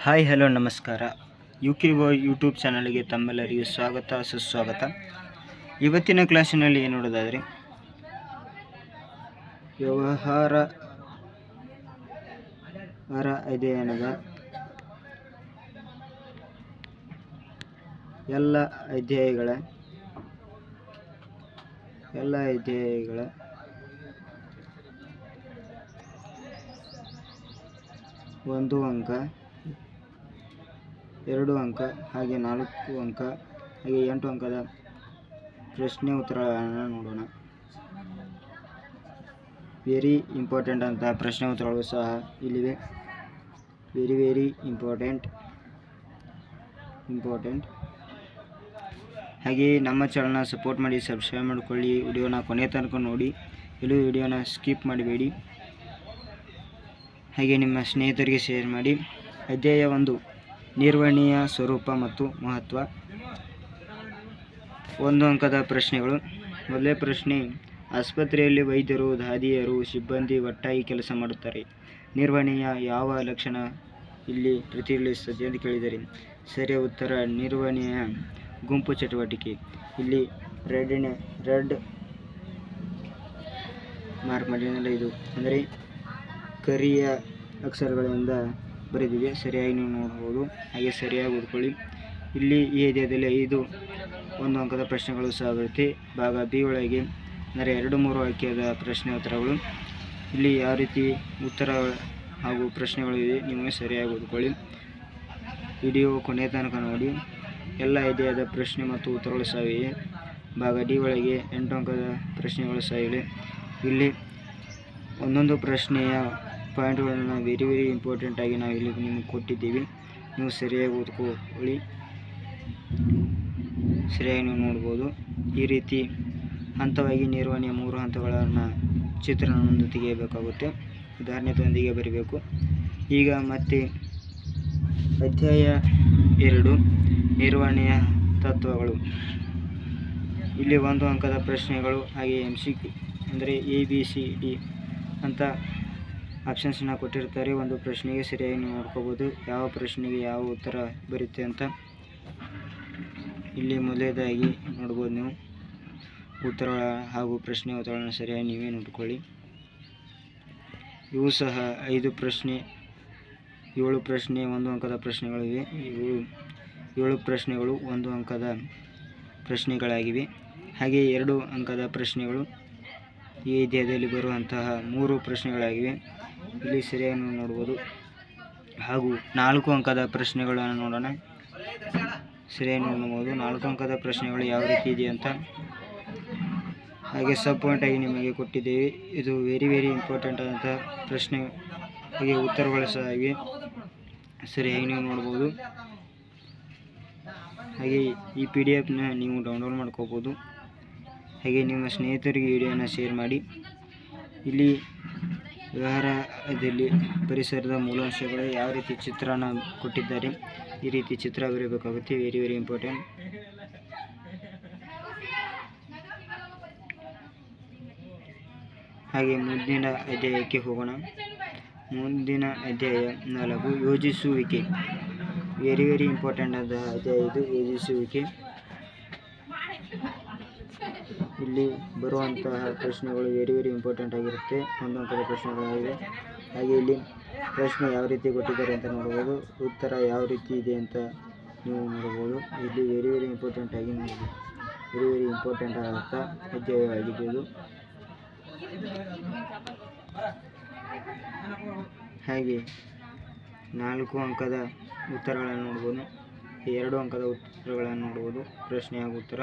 Hi hello ನಮಸ್ಕಾರ. UKVoy YouTube ಚಾನಲ್ಗೆ ತಮ್ಮೆಲ್ಲರಿಗೂ ಸ್ವಾಗತ ಸುಸ್ವಾಗತ. ಇವತ್ತಿನ ಕ್ಲಾಸಿನಲ್ಲಿ ಏನು ನೋಡೋದಾದರೆ ವ್ಯವಹಾರ ಅಧ್ಯಯನದ ಎಲ್ಲ ಅಧ್ಯಾಯಗಳ ಒಂದು ಅಂಕ, 2 ಅಂಕ, ಹಾಗೆ 4 ಅಂಕ, ಹಾಗೆ 8 ಅಂಕದ ಪ್ರಶ್ನೆ ಉತ್ತರಗಳನ್ನು ನೋಡೋಣ. ವೆರಿ ಇಂಪಾರ್ಟೆಂಟ್ ಅಂತ ಪ್ರಶ್ನೆ ಉತ್ತರಗಳು ಸಹ ಇಲ್ಲಿವೆ. Very important. ಹಾಗೆ ನಮ್ಮ ಚಾನಲ್ನ ಸಪೋರ್ಟ್ ಮಾಡಿ, ಸಬ್ಸ್ಕ್ರೈಬ್ ಮಾಡಿಕೊಳ್ಳಿ. ವಿಡಿಯೋನ ಕೊನೆ ತನಕ ನೋಡಿ, ಎಲ್ಲೂ ವಿಡಿಯೋನ ಸ್ಕಿಪ್ ಮಾಡಬೇಡಿ. ಹಾಗೆ ನಿಮ್ಮ ಸ್ನೇಹಿತರಿಗೆ ಶೇರ್ ಮಾಡಿ. ಅಧ್ಯಾಯ 1, ನಿರ್ವಹಣೆಯ ಸ್ವರೂಪ ಮತ್ತು ಮಹತ್ವ. 1 ಅಂಕದ ಪ್ರಶ್ನೆಗಳು. ಮೊದಲೇ ಪ್ರಶ್ನೆ, ಆಸ್ಪತ್ರೆಯಲ್ಲಿ ವೈದ್ಯರು, ದಾದಿಯರು, ಸಿಬ್ಬಂದಿ ಒಟ್ಟಾಗಿ ಕೆಲಸ ಮಾಡುತ್ತಾರೆ. ನಿರ್ವಹಣೆಯ ಯಾವ ಲಕ್ಷಣ ಇಲ್ಲಿ ಪ್ರತಿಫಲಿಸುತ್ತದೆ ಎಂದು ಕೇಳಿದರೆ ಸರಿಯಾದ ಉತ್ತರ ನಿರ್ವಹಣೆಯ ಗುಂಪು ಚಟುವಟಿಕೆ. ಇಲ್ಲಿ ರೆಡ್ ಮಾರ್ಕ್ ಮಾಡಿಲ್ಲ, ಇದು ಅಂದರೆ ಕರಿಯ ಅಕ್ಷರಗಳಿಂದ ಬರೆದಿದೆ. ಸರಿಯಾಗಿ ನೀವು ನೋಡಬಹುದು, ಹಾಗೆ ಸರಿಯಾಗಿ ಓದ್ಕೊಳ್ಳಿ. ಇಲ್ಲಿ ಈ ಅಧ್ಯಾಯದಲ್ಲಿ 1 ಅಂಕದ ಪ್ರಶ್ನೆಗಳು ಸಹ ಬರುತ್ತೆ. ಭಾಗ ಬಿ ಒಳಗೆ ಅಂದರೆ 2-3 ವಾಕ್ಯದ ಪ್ರಶ್ನೆ ಉತ್ತರಗಳು. ಇಲ್ಲಿ ಯಾವ ರೀತಿ ಉತ್ತರ ಹಾಗೂ ಪ್ರಶ್ನೆಗಳು ಇದೆ, ನೀವು ಸರಿಯಾಗಿ ಓದ್ಕೊಳ್ಳಿ. ವಿಡಿಯೋ ಕೊನೆ ತನಕ ನೋಡಿ. ಎಲ್ಲ ಅಧ್ಯಾಯದ ಪ್ರಶ್ನೆ ಮತ್ತು ಉತ್ತರಗಳು ಸಹ ಇವೆ. ಭಾಗ ಡಿ ಒಳಗೆ 8 ಅಂಕದ ಪ್ರಶ್ನೆಗಳು ಸಹ ಇವೆ. ಇಲ್ಲಿ ಒಂದೊಂದು ಪ್ರಶ್ನೆಯ ಪಾಯಿಂಟ್ಗಳನ್ನು ವೆರಿ ಇಂಪಾರ್ಟೆಂಟ್ ಆಗಿ ನಾವು ಇಲ್ಲಿ ನಿಮಗೆ ಕೊಟ್ಟಿದ್ದೀವಿ. ನೀವು ಸರಿಯಾಗಿ ಓದ್ಕೊಳ್ಳಿ, ಸರಿಯಾಗಿ ನೀವು ನೋಡ್ಬೋದು. ಈ ರೀತಿ ಹಂತವಾಗಿ ನಿರ್ವಹಣೆಯ 3 ಹಂತಗಳನ್ನು ಚಿತ್ರಣವನ್ನು ತೆಗೆಯಬೇಕಾಗುತ್ತೆ. ಉದಾಹರಣೆಯೊಂದಿಗೆ ಬರೀಬೇಕು. ಈಗ ಮತ್ತೆ ಅಧ್ಯಾಯ 2, ನಿರ್ವಹಣೆಯ ತತ್ವಗಳು. ಇಲ್ಲಿ 1 ಅಂಕದ ಪ್ರಶ್ನೆಗಳು, ಹಾಗೆ MCQ ಅಂದರೆ ABCD ಅಂತ ಆಪ್ಷನ್ಸನ್ನ ಕೊಟ್ಟಿರ್ತಾರೆ. ಒಂದು ಪ್ರಶ್ನೆಗೆ ಸರಿಯಾಗಿ ನೀವು ನೋಡ್ಕೋಬೋದು ಯಾವ ಪ್ರಶ್ನೆಗೆ ಯಾವ ಉತ್ತರ ಬರುತ್ತೆ ಅಂತ. ಇಲ್ಲಿ ಮೊದಲನೇದಾಗಿ ನೋಡ್ಬೋದು ನೀವು ಉತ್ತರಗಳ ಹಾಗೂ ಪ್ರಶ್ನೆ ಉತ್ತರಗಳನ್ನು ಸರಿಯಾಗಿ ನೀವೇ ನೋಡ್ಕೊಳ್ಳಿ. ಇವು ಸಹ 7 ಪ್ರಶ್ನೆ 1 ಅಂಕದ ಪ್ರಶ್ನೆಗಳಿವೆ. 7 ಪ್ರಶ್ನೆಗಳು 1 ಅಂಕದ ಪ್ರಶ್ನೆಗಳಾಗಿವೆ. ಹಾಗೆ 2 ಅಂಕದ ಪ್ರಶ್ನೆಗಳು ಈ ಅಧ್ಯಾಯದಲ್ಲಿ ಬರುವಂತಹ 3 ಪ್ರಶ್ನೆಗಳಾಗಿವೆ. ಇಲ್ಲಿ ಸರಿಯಾಗಿ ನೀವು ನೋಡ್ಬೋದು. ಹಾಗೂ 4 ಅಂಕದ ಪ್ರಶ್ನೆಗಳನ್ನು ನೋಡೋಣ. ಸರಿಯಾಗಿ ನೋಡ್ಬೋದು 4 ಅಂಕದ ಪ್ರಶ್ನೆಗಳು ಯಾವ ರೀತಿ ಇದೆ ಅಂತ. ಹಾಗೆ ಸಬ್ ಪಾಯಿಂಟ್ ಆಗಿ ನಿಮಗೆ ಕೊಟ್ಟಿದ್ದೇವೆ. ಇದು ವೆರಿ ಇಂಪಾರ್ಟೆಂಟ್ ಆದಂಥ ಪ್ರಶ್ನೆ, ಹಾಗೆ ಉತ್ತರಗಳು ಸಹ ಇವೆ. ಸರಿಯಾಗಿ ನೀವು ನೋಡ್ಬೋದು. ಹಾಗೆ ಈ PDF ನೀವು ಡೌನ್ಲೋಡ್ ಮಾಡ್ಕೋಬೋದು. ಹಾಗೆ ನಿಮ್ಮ ಸ್ನೇಹಿತರಿಗೆ ವಿಡಿಯೋನ ಶೇರ್ ಮಾಡಿ. ಇಲ್ಲಿ ವ್ಯವಹಾರದಲ್ಲಿ ಪರಿಸರದ ಮೂಲಾಂಶಗಳು ಯಾವ ರೀತಿ ಚಿತ್ರನ ಕೊಟ್ಟಿದ್ದಾರೆ, ಈ ರೀತಿ ಚಿತ್ರ ಬರೀಬೇಕಾಗುತ್ತೆ. Very important. ಹಾಗೆ ಮುಂದಿನ ಅಧ್ಯಾಯಕ್ಕೆ ಹೋಗೋಣ. ಮುಂದಿನ ಅಧ್ಯಾಯ 4, ಯೋಜಿಸುವಿಕೆ. ವೆರಿ ಇಂಪಾರ್ಟೆಂಟ್ ಆದ ಅಧ್ಯಾಯ ಇದು, ಯೋಜಿಸುವಿಕೆ. ಇಲ್ಲಿ ಬರುವಂತಹ ಪ್ರಶ್ನೆಗಳು ವೆರಿ ಇಂಪಾರ್ಟೆಂಟ್ ಆಗಿರುತ್ತೆ. 1 ಅಂಕದ ಪ್ರಶ್ನೆಗಳಾಗಿವೆ. ಹಾಗೆ ಇಲ್ಲಿ ಪ್ರಶ್ನೆ ಯಾವ ರೀತಿ ಕೊಟ್ಟಿದ್ದಾರೆ ಅಂತ ನೋಡ್ಬೋದು, ಉತ್ತರ ಯಾವ ರೀತಿ ಇದೆ ಅಂತ ನೀವು ನೋಡ್ಬೋದು. ಇಲ್ಲಿ ವೆರಿ ಇಂಪಾರ್ಟೆಂಟ್ ಆಗಿ ನೋಡ್ಬೋದು. ವೆರಿ ಇಂಪಾರ್ಟೆಂಟ್ ಆದಂಥ ಅಧ್ಯಾಯವಾಗಿದೆ ಇದು. ಹಾಗೆ 4 ಅಂಕದ ಉತ್ತರಗಳನ್ನು ನೋಡ್ಬೋದು, 2 ಅಂಕದ ಉತ್ತರಗಳನ್ನು ನೋಡ್ಬೋದು, ಪ್ರಶ್ನೆ ಹಾಗೂ ಉತ್ತರ.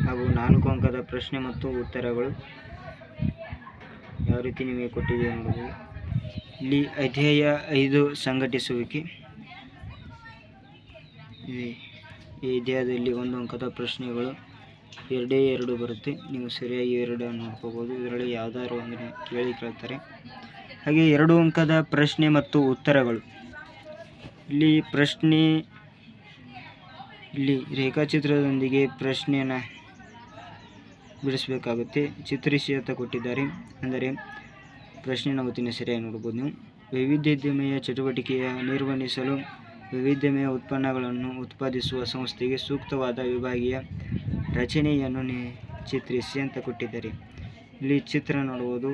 ಹಾಗೂ 4 ಅಂಕದ ಪ್ರಶ್ನೆ ಮತ್ತು ಉತ್ತರಗಳು ಯಾವ ರೀತಿ ನಿಮಗೆ ಕೊಟ್ಟಿದೆ ನೋಡಬಹುದು. ಇಲ್ಲಿ ಅಧ್ಯಾಯ 5, ಸಂಘಟಿಸುವಿಕೆ. ಈ ಅಧ್ಯಾಯದಲ್ಲಿ 1 ಅಂಕದ ಪ್ರಶ್ನೆಗಳು 2 ಬರುತ್ತೆ. ನೀವು ಸರಿಯಾಗಿ 2 ನೋಡ್ಕೋಬೋದು. ಇದರಲ್ಲಿ ಯಾವುದಾದ್ರು ಅಂದರೆ ಕೇಳ್ತಾರೆ. ಹಾಗೆ 2 ಅಂಕದ ಪ್ರಶ್ನೆ ಮತ್ತು ಉತ್ತರಗಳು. ಇಲ್ಲಿ ರೇಖಾಚಿತ್ರದೊಂದಿಗೆ ಪ್ರಶ್ನೆಯನ್ನು ಬಿಡಿಸಬೇಕಾಗುತ್ತೆ. ಚಿತ್ರಿಸಿ ಅಂತ ಕೊಟ್ಟಿದ್ದಾರೆ. ಅಂದರೆ ಪ್ರಶ್ನೆ 40 ಸರಿಯಾಗಿ ನೋಡ್ಬೋದು ನೀವು. ವೈವಿಧ್ಯಮಯ ಚಟುವಟಿಕೆಯ ನಿರ್ವಹಿಸಲು ವೈವಿಧ್ಯಮಯ ಉತ್ಪನ್ನಗಳನ್ನು ಉತ್ಪಾದಿಸುವ ಸಂಸ್ಥೆಗೆ ಸೂಕ್ತವಾದ ವಿಭಾಗೀಯ ರಚನೆಯನ್ನು ಚಿತ್ರಿಸಿ ಅಂತ ಕೊಟ್ಟಿದ್ದಾರೆ. ಇಲ್ಲಿ ಚಿತ್ರ ನೋಡ್ಬೋದು.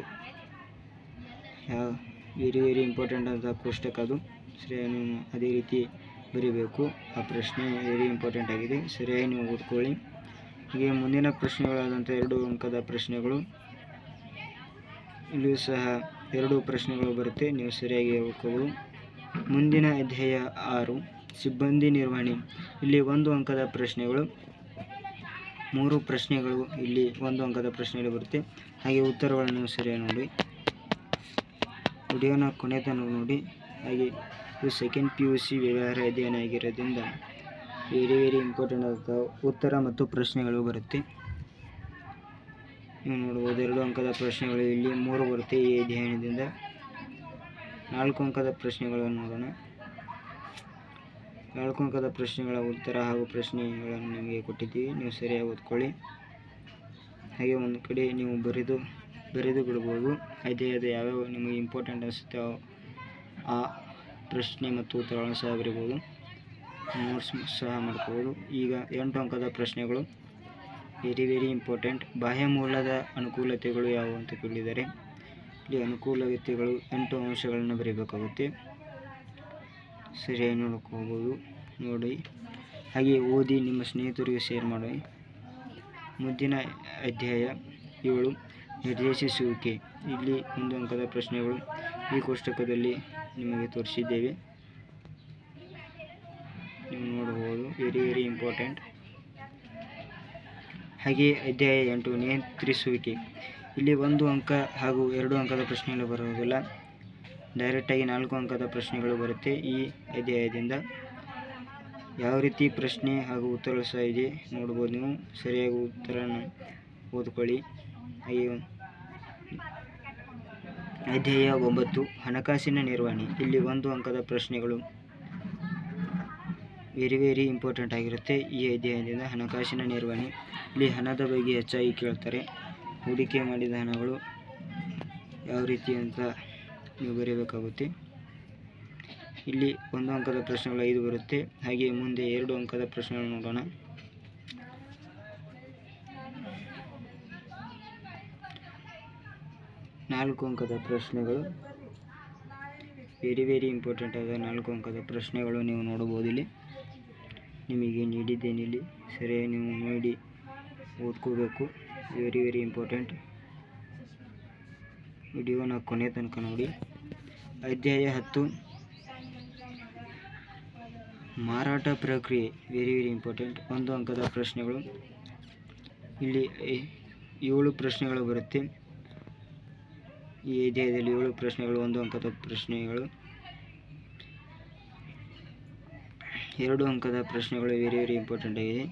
ವೆರಿ ಇಂಪಾರ್ಟೆಂಟ್ ಅಂತ ಕೋಷ್ಟಕ ಅದು. ಸರಿಯಾಗಿ ನೀವು ಅದೇ ರೀತಿ ಬರೀಬೇಕು. ಆ ಪ್ರಶ್ನೆ ವೆರಿ ಇಂಪಾರ್ಟೆಂಟ್ ಆಗಿದೆ, ಸರಿಯಾಗಿ ನೀವು ಓದ್ಕೊಳ್ಳಿ. ಹೀಗೆ ಮುಂದಿನ ಪ್ರಶ್ನೆಗಳಾದಂಥ 2 ಅಂಕದ ಪ್ರಶ್ನೆಗಳು, ಇಲ್ಲಿಯೂ ಸಹ 2 ಪ್ರಶ್ನೆಗಳು ಬರುತ್ತೆ, ನೀವು ಸರಿಯಾಗಿ ಓದ್ಕೋಬೋದು. ಮುಂದಿನ ಅಧ್ಯಾಯ 6 ಸಿಬ್ಬಂದಿ ನಿರ್ವಹಣೆ. ಇಲ್ಲಿ 1 ಅಂಕದ ಪ್ರಶ್ನೆಗಳು, 3 ಪ್ರಶ್ನೆಗಳು ಇಲ್ಲಿ 1 ಅಂಕದ ಪ್ರಶ್ನೆಗಳು ಬರುತ್ತೆ. ಹಾಗೆ ಉತ್ತರಗಳನ್ನು ನೀವು ಸರಿಯಾಗಿ ನೋಡಿ. ವಿಡಿಯೋನ ಕೊನೆ ತನಕ ನೋಡಿ. ಹಾಗೆ ಇದು ಸೆಕೆಂಡ್ PUC ವ್ಯವಹಾರ ಅಧ್ಯಯನ ಆಗಿರೋದ್ರಿಂದ ವೆರಿ ಇಂಪಾರ್ಟೆಂಟ್ ಆದ ಉತ್ತರ ಮತ್ತು ಪ್ರಶ್ನೆಗಳು ಬರುತ್ತೆ. ನೀವು ನೋಡ್ಬೋದು 2 ಅಂಕದ ಪ್ರಶ್ನೆಗಳು ಇಲ್ಲಿ 3 ಬರುತ್ತೆ ಈ ಅಧ್ಯಯನದಿಂದ. 4 ಅಂಕದ ಪ್ರಶ್ನೆಗಳನ್ನು ನೋಡೋಣ. 4 ಅಂಕದ ಪ್ರಶ್ನೆಗಳ ಉತ್ತರ ಹಾಗೂ ಪ್ರಶ್ನೆಗಳನ್ನು ನಿಮಗೆ ಕೊಟ್ಟಿದ್ದೀವಿ, ನೀವು ಸರಿಯಾಗಿ ಓದ್ಕೊಳ್ಳಿ. ಹಾಗೆ ಒಂದು ಕಡೆ ನೀವು ಬರೆದು ಬಿಡ್ಬೋದು. ಅಧ್ಯಾಯದ ಯಾವ್ಯಾವ ನಿಮಗೆ ಇಂಪಾರ್ಟೆಂಟ್ ಅನಿಸುತ್ತೆ ಆ ಪ್ರಶ್ನೆ ಮತ್ತು ಉತ್ತರಗಳನ್ನು ಸಹ ಬರೀಬೋದು, ನೋಟ್ಸ್ ಸಹ ಮಾಡ್ಕೋಬೋದು. ಈಗ 8 ಅಂಕದ ಪ್ರಶ್ನೆಗಳು ವೆರಿ ಇಂಪಾರ್ಟೆಂಟ್. ಬಾಹ್ಯ ಮೂಲದ ಅನುಕೂಲತೆಗಳು ಯಾವುವು ಅಂತ ಕೇಳಿದ್ದಾರೆ. ಇಲ್ಲಿ ಅನುಕೂಲತೆಗಳು 8 ಅಂಶಗಳನ್ನು ಬರೀಬೇಕಾಗುತ್ತೆ, ಸರಿಯಾಗಿ ನೋಡ್ಕೋಬೋದು ನೋಡಿ. ಹಾಗೆ ಓದಿ ನಿಮ್ಮ ಸ್ನೇಹಿತರಿಗೆ ಶೇರ್ ಮಾಡಿ. ಮುಂದಿನ ಅಧ್ಯಾಯ 7 ನಿರ್ದೇಶಿಸುವಿಕೆ. ಇಲ್ಲಿ 1 ಅಂಕದ ಪ್ರಶ್ನೆಗಳು ಈ ಕೋಷ್ಟಕದಲ್ಲಿ ನಿಮಗೆ ತೋರಿಸಿದ್ದೇವೆ, ನೀವು ನೋಡಬಹುದು. Very important. ಹಾಗೆ ಅಧ್ಯಾಯ 8 ನಿಯಂತ್ರಿಸುವಿಕೆ. ಇಲ್ಲಿ 1 ಅಂಕ ಹಾಗೂ 2 ಅಂಕದ ಪ್ರಶ್ನೆಗಳು ಬರುವುದಿಲ್ಲ, ಡೈರೆಕ್ಟಾಗಿ 4 ಅಂಕದ ಪ್ರಶ್ನೆಗಳು ಬರುತ್ತೆ ಈ ಅಧ್ಯಾಯದಿಂದ. ಯಾವ ರೀತಿ ಪ್ರಶ್ನೆ ಹಾಗೂ ಉತ್ತರ ಸಹ ಇದೆ ನೋಡ್ಬೋದು, ನೀವು ಸರಿಯಾಗಿ ಉತ್ತರನ ಓದ್ಕೊಳ್ಳಿ. ಹಾಗೆ ಅಧ್ಯಾಯ 9 ಹಣಕಾಸಿನ ನಿರ್ವಹಣೆ. ಇಲ್ಲಿ 1 ಅಂಕದ ಪ್ರಶ್ನೆಗಳು ವೆರಿ ಇಂಪಾರ್ಟೆಂಟ್ ಆಗಿರುತ್ತೆ ಈ ಅಧ್ಯಾಯದಿಂದ. ಹಣಕಾಸಿನ ನಿರ್ವಹಣೆ, ಇಲ್ಲಿ ಹಣದ ಬಗ್ಗೆ ಹೆಚ್ಚಾಗಿ ಕೇಳ್ತಾರೆ. ಹೂಡಿಕೆ ಮಾಡಿದ ಹಣಗಳು ಯಾವ ರೀತಿ ಅಂತ ನೀವು ಬರೀಬೇಕಾಗುತ್ತೆ. ಇಲ್ಲಿ 1 ಅಂಕದ ಪ್ರಶ್ನೆಗಳು 5 ಬರುತ್ತೆ. ಹಾಗೆ ಮುಂದೆ 2 ಅಂಕದ ಪ್ರಶ್ನೆಗಳು ನೋಡೋಣ. 4 ಅಂಕದ ಪ್ರಶ್ನೆಗಳು ವೆರಿ ಇಂಪಾರ್ಟೆಂಟ್ ಆದ 4 ಅಂಕದ ಪ್ರಶ್ನೆಗಳು ನೀವು ನೋಡಬಹುದು. ಇಲ್ಲಿ ನಿಮಗೆ ನೀಡಿದ್ದೇನೆ, ಇಲ್ಲಿ ಸರಿಯಾಗಿ ನೀವು ನೋಡಿ ಓದ್ಕೋಬೇಕು. Very important. ವಿಡಿಯೋನ ಕೊನೆ ತನಕ ನೋಡಿ. ಅಧ್ಯಾಯ 10 ಮಾರಾಟ ಪ್ರಕ್ರಿಯೆ. Very important. 1 ಅಂಕದ ಪ್ರಶ್ನೆಗಳು, ಇಲ್ಲಿ 7 ಪ್ರಶ್ನೆಗಳು ಬರುತ್ತೆ ಈ ಅಧ್ಯಾಯದಲ್ಲಿ. 7 ಪ್ರಶ್ನೆಗಳು 1 ಅಂಕದ ಪ್ರಶ್ನೆಗಳು. 2 ಅಂಕದ ಪ್ರಶ್ನೆಗಳು ವೆರಿ ಇಂಪಾರ್ಟೆಂಟ್ ಆಗಿದೆ.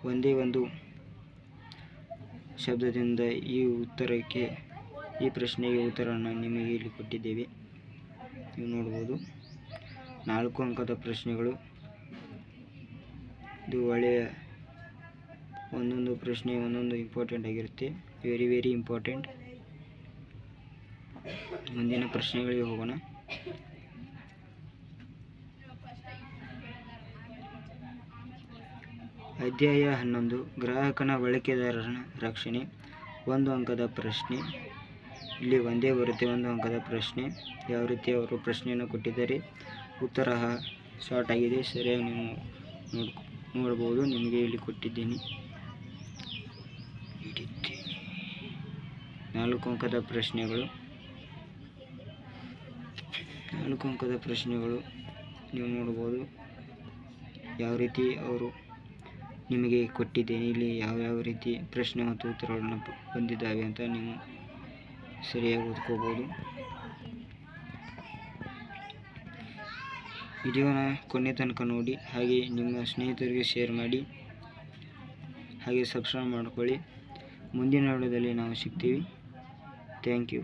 ಒಂದೇ ಒಂದು ಶಬ್ದದಿಂದ ಈ ಪ್ರಶ್ನೆಗೆ ಉತ್ತರವನ್ನು ನಿಮಗೆ ಇಲ್ಲಿ ಕೊಟ್ಟಿದ್ದೇವೆ, ನೀವು ನೋಡ್ಬೋದು. 4 ಅಂಕದ ಪ್ರಶ್ನೆಗಳು, ಇದು ಒಳ್ಳೆಯ ಒಂದೊಂದು ಪ್ರಶ್ನೆ ಒಂದೊಂದು ಇಂಪಾರ್ಟೆಂಟ್ ಆಗಿರುತ್ತೆ, ವೆರಿ ಇಂಪಾರ್ಟೆಂಟ್. ಮುಂದಿನ ಪ್ರಶ್ನೆಗಳಿಗೆ ಹೋಗೋಣ. ಅಧ್ಯಾಯ 11 ಗ್ರಾಹಕನ ಬಳಕೆದಾರರ ರಕ್ಷಣೆ. 1 ಅಂಕದ ಪ್ರಶ್ನೆ, ಇಲ್ಲಿ ಒಂದೇ ಬರುತ್ತೆ 1 ಅಂಕದ ಪ್ರಶ್ನೆ. ಯಾವ ರೀತಿ ಅವರು ಪ್ರಶ್ನೆಯನ್ನು ಕೊಟ್ಟಿದ್ದಾರೆ, ಉತ್ತರ ಶಾರ್ಟ್ ಆಗಿದೆ, ಸರಿಯಾಗಿ ನೀವು ನೋಡ್ಬೋದು. ನಿಮಗೆ ಇಲ್ಲಿ ಕೊಟ್ಟಿದ್ದೀನಿ. 4 ಅಂಕದ ಪ್ರಶ್ನೆಗಳು, 4 ಅಂಕದ ಪ್ರಶ್ನೆಗಳು ನೀವು ನೋಡ್ಬೋದು. ಯಾವ ರೀತಿ ಅವರು ನಿಮಗೆ ಕೊಟ್ಟಿದ್ದೇನೆ, ಇಲ್ಲಿ ಯಾವ ರೀತಿ ಪ್ರಶ್ನೆ ಮತ್ತು ಉತ್ತರಗಳನ್ನು ಬಂದಿದ್ದಾವೆ ಅಂತ ನೀವು ಸರಿಯಾಗಿ ಓದ್ಕೋಬೋದು. ವಿಡಿಯೋನ ಕೊನೆ ತನಕ ನೋಡಿ. ಹಾಗೆ ನಿಮ್ಮ ಸ್ನೇಹಿತರಿಗೆ ಶೇರ್ ಮಾಡಿ, ಹಾಗೆ ಸಬ್ಸ್ಕ್ರೈಬ್ ಮಾಡ್ಕೊಳ್ಳಿ. ಮುಂದಿನ ವಿಡಿಯೋದಲ್ಲಿ ನಾವು ಸಿಗ್ತೀವಿ. Thank you.